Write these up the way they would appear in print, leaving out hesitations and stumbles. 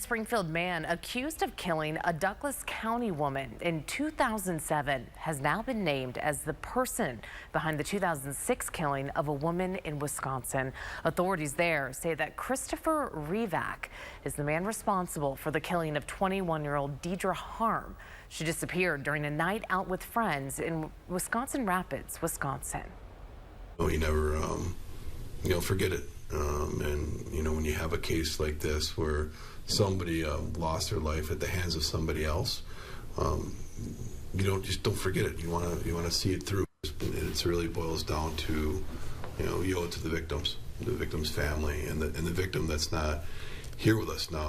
Springfield man accused of killing a Douglas County woman in 2007 has now been named as the person behind the 2006 killing of a woman in Wisconsin. Authorities there say that Christopher Revac is the man responsible for the killing of 21-year-old Deidre Harm. She disappeared during a night out with friends in Wisconsin Rapids, Wisconsin. You never, forget it. And when you have a case like this where somebody lost their life at the hands of somebody else, don't forget it. You want to see it through. It really boils down to, you owe it to the victim's family, and the victim that's not here with us now.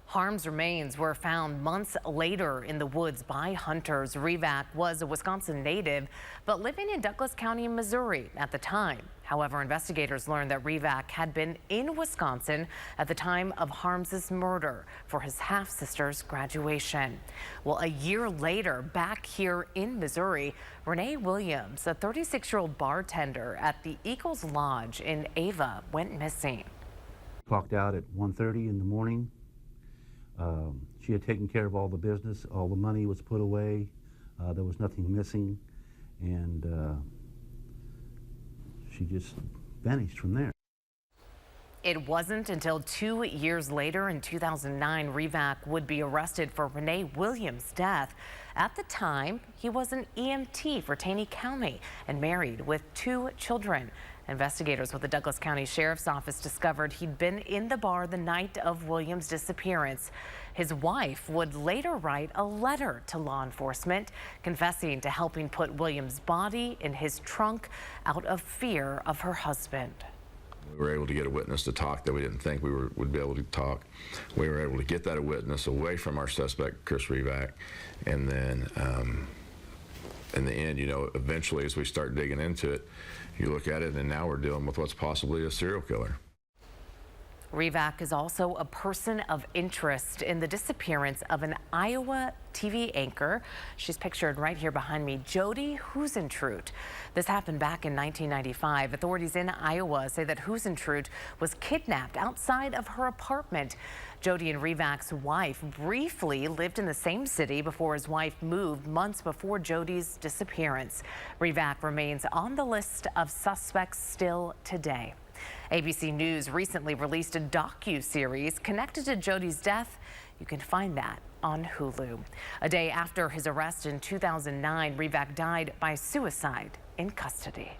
Harm's remains were found months later in the woods by hunters. Revac was a Wisconsin native, but living in Douglas County, Missouri at the time. However, investigators learned that Revac had been in Wisconsin at the time of Harm's murder for his half-sister's graduation. Well, a year later, back here in Missouri, Renee Williams, a 36-year-old bartender at the Eagles Lodge in Ava, went missing. Clocked out at 1:30 in the morning. She had taken care of all the business. All the money was put away. There was nothing missing, and she just vanished from there. It wasn't until 2 years later in 2009 Revac would be arrested for Renee Williams' death. At the time, he was an EMT for Taney County and married with 2 children. Investigators with the Douglas County Sheriff's Office discovered he'd been in the bar the night of Williams' disappearance. His wife would later write a letter to law enforcement confessing to helping put Williams' body in his trunk out of fear of her husband. We were able to get a witness to talk that we didn't think we would be able to talk. We were able to get that witness away from our suspect, Chris Revac, and then in the end, eventually as we start digging into it, you look at it and now we're dealing with what's possibly a serial killer. Revac is also a person of interest in the disappearance of an Iowa TV anchor. She's pictured right here behind me, Jody Husentrut. This happened back in 1995. Authorities in Iowa say that Husentrut was kidnapped outside of her apartment. Jody and Revac's wife briefly lived in the same city before his wife moved months before Jody's disappearance. Revac remains on the list of suspects still today. ABC News recently released a docu-series connected to Jody's death. You can find that on Hulu. A day after his arrest in 2009, Revac died by suicide in custody.